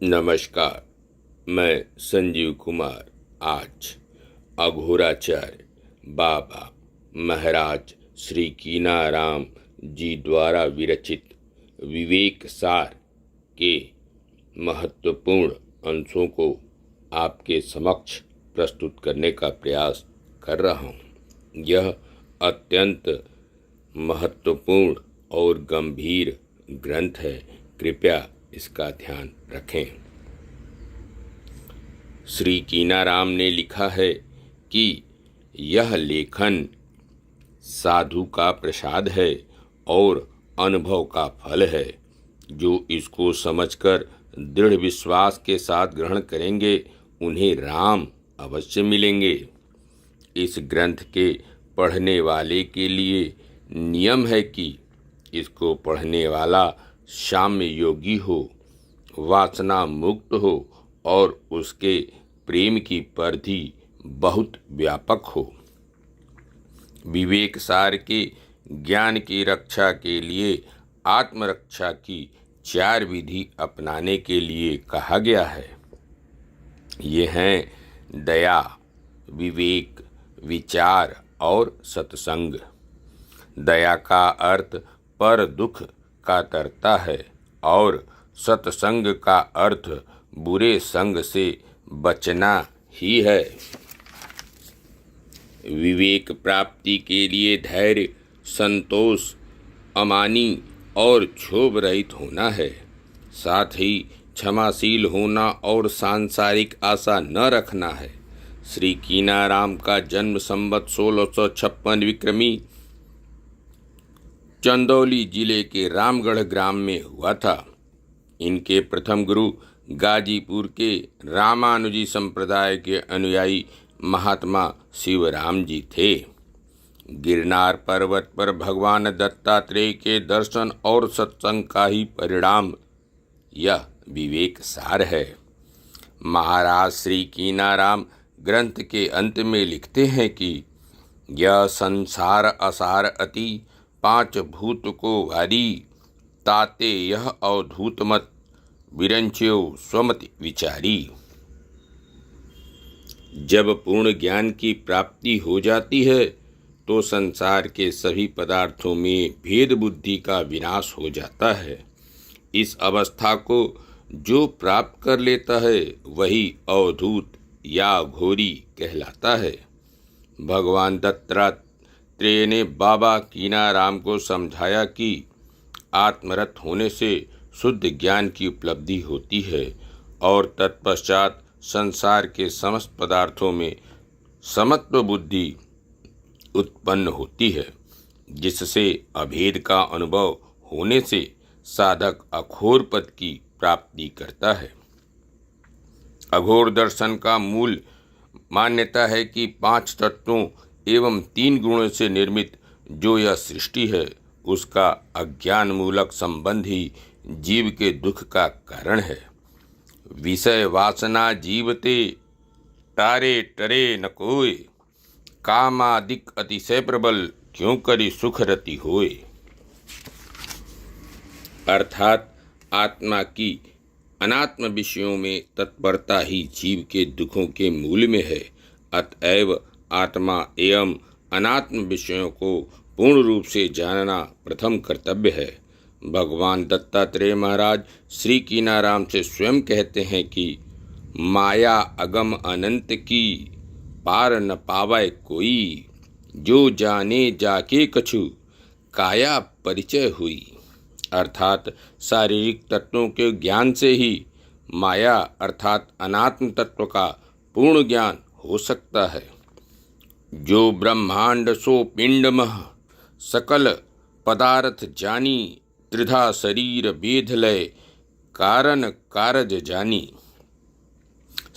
नमस्कार। मैं संजीव कुमार आज अघोराचार्य बाबा महाराज श्री कीनाराम जी द्वारा विरचित विवेक सार के महत्वपूर्ण अंशों को आपके समक्ष प्रस्तुत करने का प्रयास कर रहा हूँ। यह अत्यंत महत्वपूर्ण और गंभीर ग्रंथ है, कृपया इसका ध्यान रखें। श्री कीनाराम ने लिखा है कि यह लेखन साधु का प्रसाद है और अनुभव का फल है। जो इसको समझकर दृढ़ विश्वास के साथ ग्रहण करेंगे उन्हें राम अवश्य मिलेंगे। इस ग्रंथ के पढ़ने वाले के लिए नियम है कि इसको पढ़ने वाला साम्य योगी हो, वासना मुक्त हो और उसके प्रेम की परिधि बहुत व्यापक हो। विवेक सार के ज्ञान की रक्षा के लिए आत्मरक्षा की 4 विधि अपनाने के लिए कहा गया है। ये हैं दया, विवेक, विचार और सत्संग। दया का अर्थ पर दुख का तरता है और सत्संग का अर्थ बुरे संग से बचना ही है। विवेक प्राप्ति के लिए धैर्य, संतोष, अमानी और क्षोभ रहित होना है। साथ ही क्षमाशील होना और सांसारिक आशा न रखना है। श्री कीनाराम का जन्म संवत 1656 विक्रमी चंदौली जिले के रामगढ़ ग्राम में हुआ था। इनके प्रथम गुरु गाजीपुर के रामानुजी संप्रदाय के अनुयायी महात्मा शिवराम जी थे। गिरनार पर्वत पर भगवान दत्तात्रेय के दर्शन और सत्संग का ही परिणाम यह विवेक सार है। महाराज श्री कीनाराम ग्रंथ के अंत में लिखते हैं कि यह संसार असार अति 5 भूत को वारी, ताते यह अवधूत मत विरंच्यो स्वमति विचारी। जब पूर्ण ज्ञान की प्राप्ति हो जाती है तो संसार के सभी पदार्थों में भेद बुद्धि का विनाश हो जाता है। इस अवस्था को जो प्राप्त कर लेता है वही अवधूत या घोरी कहलाता है। भगवान दत्तात्रेय ने बाबा कीनाराम को समझाया कि आत्मरत होने से शुद्ध ज्ञान की उपलब्धि होती है और तत्पश्चात संसार के समस्त पदार्थों में समत्व बुद्धि उत्पन्न होती है, जिससे अभेद का अनुभव होने से साधक अघोर पद की प्राप्ति करता है। अघोर दर्शन का मूल मान्यता है कि 5 तत्वों एवं 3 गुणों से निर्मित जो यह सृष्टि है उसका अज्ञान मूलक संबंध ही जीव के दुख का कारण है। विषय वासना जीवते तारे टरे न कोय, कामादिक अतिशय प्रबल क्यों करी सुख रति होए। अर्थात आत्मा की अनात्म विषयों में तत्परता ही जीव के दुखों के मूल में है। अतएव आत्मा एवं अनात्म विषयों को पूर्ण रूप से जानना प्रथम कर्तव्य है। भगवान दत्तात्रेय महाराज श्री कीनाराम से स्वयं कहते हैं कि माया अगम अनंत की पार न पावै कोई, जो जाने जाके कछु काया परिचय हुई। अर्थात शारीरिक तत्वों के ज्ञान से ही माया अर्थात अनात्म तत्व का पूर्ण ज्ञान हो सकता है। जो ब्रह्मांड सो पिंडमह सकल पदार्थ जानी, त्रिधा शरीर भेद लय कारण कारज जानी।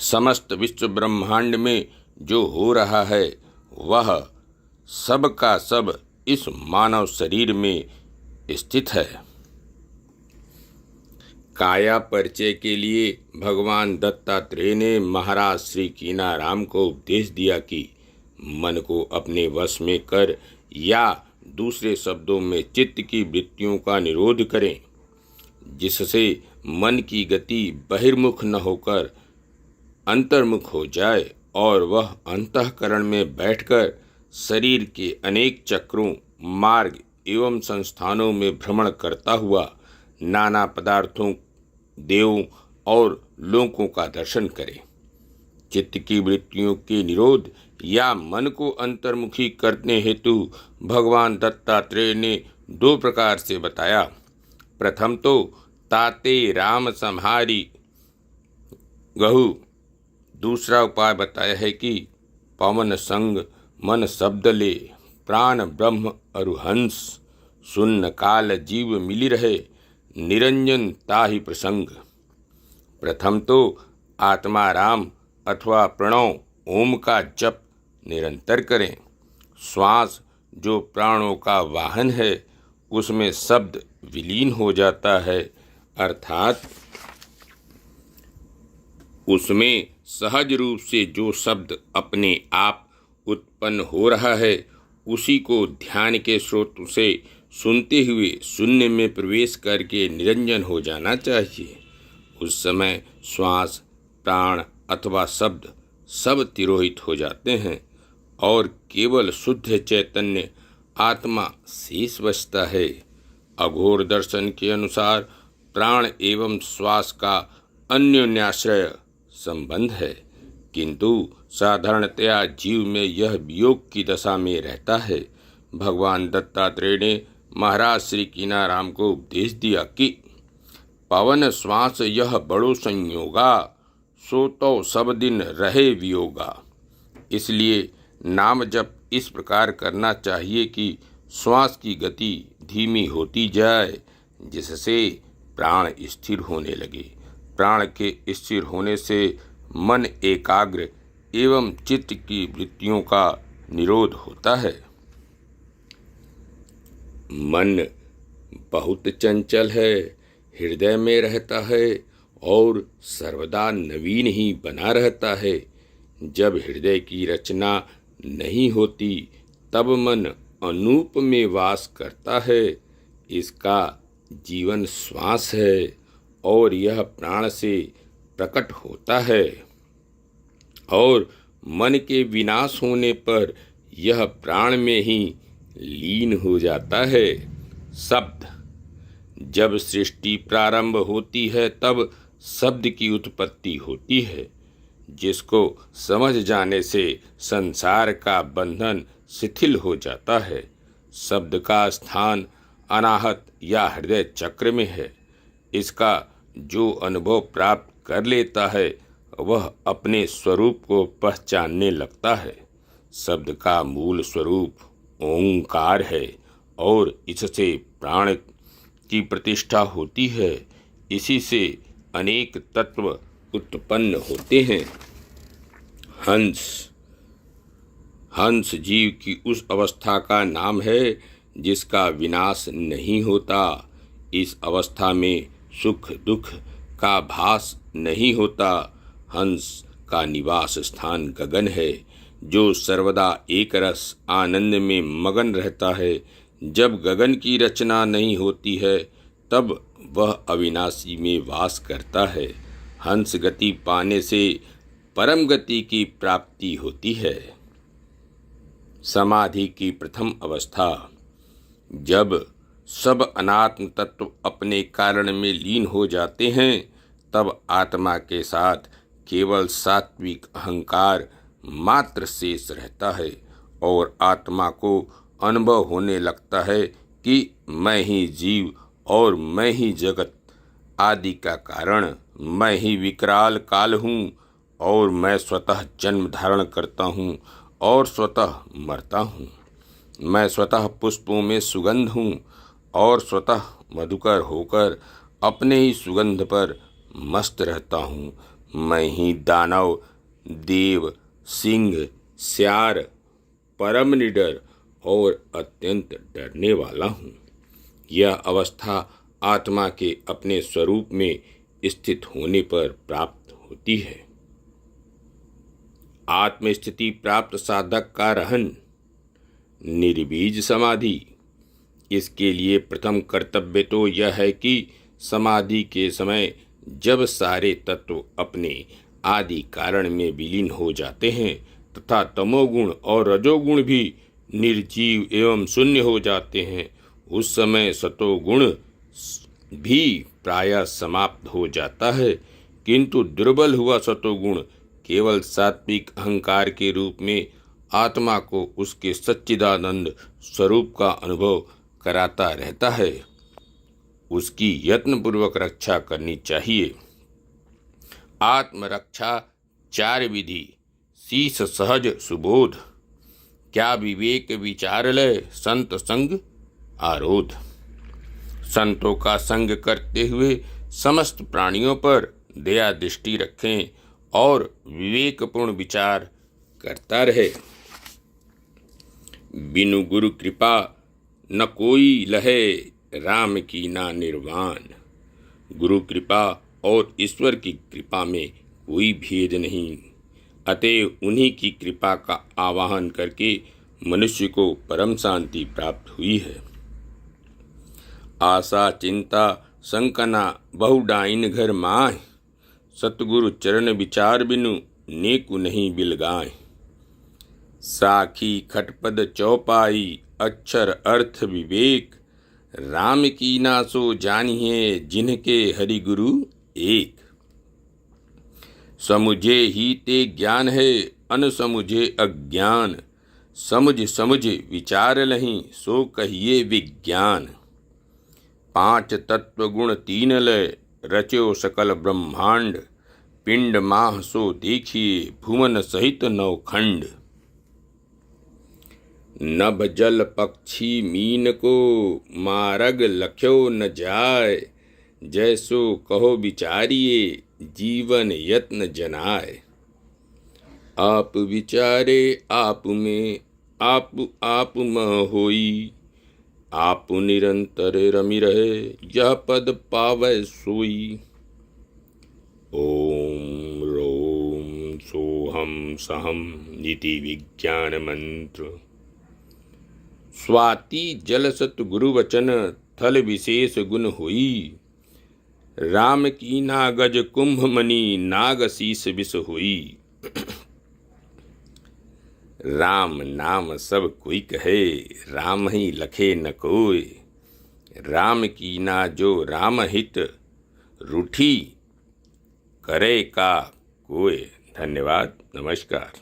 समस्त विश्व ब्रह्मांड में जो हो रहा है वह सब का सब इस मानव शरीर में स्थित है। काया परिचय के लिए भगवान दत्तात्रेय ने महाराज श्री कीनाराम को उपदेश दिया कि मन को अपने वश में कर या दूसरे शब्दों में चित्त की वृत्तियों का निरोध करें, जिससे मन की गति बहिर्मुख न होकर अंतर्मुख हो जाए और वह अंतःकरण में बैठकर शरीर के अनेक चक्रों, मार्ग एवं संस्थानों में भ्रमण करता हुआ नाना पदार्थों, देवों और लोकों का दर्शन करे। चित्त की वृत्तियों के निरोध या मन को अंतर्मुखी करने हेतु भगवान दत्तात्रेय ने 2 प्रकार से बताया। प्रथम तो ताते राम संहारी गहु, दूसरा उपाय बताया है कि पवन संग मन शब्द ले, प्राण ब्रह्म अरुहंस, शून्य काल जीव मिली रहे, निरंजन ताहि प्रसंग। प्रथम तो आत्मा राम अथवा प्रणव ओम का जप निरंतर करें। श्वास जो प्राणों का वाहन है उसमें शब्द विलीन हो जाता है, अर्थात उसमें सहज रूप से जो शब्द अपने आप उत्पन्न हो रहा है उसी को ध्यान के स्रोत से सुनते हुए शून्य में प्रवेश करके निरंजन हो जाना चाहिए। उस समय श्वास, प्राण अथवा शब्द सब तिरोहित हो जाते हैं और केवल शुद्ध चैतन्य आत्मा शेष बचता है। अघोर दर्शन के अनुसार प्राण एवं श्वास का अन्योन्याश्रय संबंध है, किंतु साधारणतया जीव में यह वियोग की दशा में रहता है। भगवान दत्तात्रेय ने महाराज श्री कीनाराम को उपदेश दिया कि पवन श्वास यह बड़ो संयोगा, सो तो सब दिन रहे वियोगा। इसलिए नाम जप इस प्रकार करना चाहिए कि श्वास की गति धीमी होती जाए, जिससे प्राण स्थिर होने लगे। प्राण के स्थिर होने से मन एकाग्र एवं चित्त की वृत्तियों का निरोध होता है। मन बहुत चंचल है, हृदय में रहता है और सर्वदा नवीन ही बना रहता है। जब हृदय की रचना नहीं होती तब मन अनूप में वास करता है। इसका जीवन श्वास है और यह प्राण से प्रकट होता है, और मन के विनाश होने पर यह प्राण में ही लीन हो जाता है। शब्द, जब सृष्टि प्रारंभ होती है तब शब्द की उत्पत्ति होती है, जिसको समझ जाने से संसार का बंधन शिथिल हो जाता है। शब्द का स्थान अनाहत या हृदय चक्र में है। इसका जो अनुभव प्राप्त कर लेता है वह अपने स्वरूप को पहचानने लगता है। शब्द का मूल स्वरूप ओंकार है और इससे प्राण की प्रतिष्ठा होती है। इसी से अनेक तत्व उत्पन्न होते हैं। हंस जीव की उस अवस्था का नाम है जिसका विनाश नहीं होता। इस अवस्था में सुख दुख का भास नहीं होता। हंस का निवास स्थान गगन है, जो सर्वदा एक रस आनंद में मगन रहता है। जब गगन की रचना नहीं होती है तब वह अविनाशी में वास करता है। हंस गति पाने से परम गति की प्राप्ति होती है। समाधि की प्रथम अवस्था, जब सब अनात्म तत्व अपने कारण में लीन हो जाते हैं तब आत्मा के साथ केवल सात्विक अहंकार मात्र शेष रहता है और आत्मा को अनुभव होने लगता है कि मैं ही जीव और मैं ही जगत आदि का कारण, मैं ही विकराल काल हूँ और मैं स्वतः जन्म धारण करता हूँ और स्वतः मरता हूँ। मैं स्वतः पुष्पों में सुगंध हूँ और स्वतः मधुकर होकर अपने ही सुगंध पर मस्त रहता हूँ। मैं ही दानव, देव, सिंह, स्यार, परम निडर और अत्यंत डरने वाला हूँ। यह अवस्था आत्मा के अपने स्वरूप में स्थित होने पर प्राप्त होती है। आत्मस्थिति प्राप्त साधक का रहन निर्बीज समाधि। इसके लिए प्रथम कर्तव्य तो यह है कि समाधि के समय जब सारे तत्व अपने आदि कारण में विलीन हो जाते हैं तथा तमोगुण और रजोगुण भी निर्जीव एवं शून्य हो जाते हैं, उस समय सतोगुण भी प्रायः समाप्त हो जाता है। किंतु दुर्बल हुआ सतोगुण केवल सात्विक अहंकार के रूप में आत्मा को उसके सच्चिदानंद स्वरूप का अनुभव कराता रहता है। उसकी यत्नपूर्वक रक्षा करनी चाहिए। आत्मरक्षा 4 विधि। शीश सहज सुबोध, क्या विवेक विचारलय संत संग आरोध। संतों का संग करते हुए समस्त प्राणियों पर दया दृष्टि रखें और विवेकपूर्ण विचार करता रहे। बिनु गुरु कृपा न कोई लहे, राम की ना निर्वाण। गुरु कृपा और ईश्वर की कृपा में कोई भेद नहीं, अतएव उन्हीं की कृपा का आवाहन करके मनुष्य को परम शांति प्राप्त हुई है। आशा चिंता संकना बहु डाइन घर माय, सतगुरु चरण विचार बिनु नेकु नहीं बिलगाय। साखी खटपद चौपाई अक्षर अर्थ विवेक, राम की ना सो जानिए जिनके हरि गुरु एक। समुझे ही ते ज्ञान है अनसमुझे अज्ञान, समझ समझ विचार लहीं सो कहिए विज्ञान। 5 तत्व गुण 3 लय, रच्यो सकल ब्रह्मांड, पिंड माह सो देखिए भुवन सहित 9 खंड। नभ जल पक्षी मीन को, मारग लख्यो न जाय, जैसो कहो विचारिए जीवन यत्न जनाय। आप विचारे आप में आप में होई, आप निरंतर रमि रहे यह पद पावै सोई। ओम रोम सोहम सहम नीति विज्ञान मंत्र। स्वाति जल सत गुरु वचन, थल विशेष गुण हुई, राम की नागज कुंभ मणि नाग शीस विष हुई। राम नाम सब कोई कहे, राम ही लखे न कोय, राम की ना जो राम हित, रूठी करे का कोय। धन्यवाद, नमस्कार।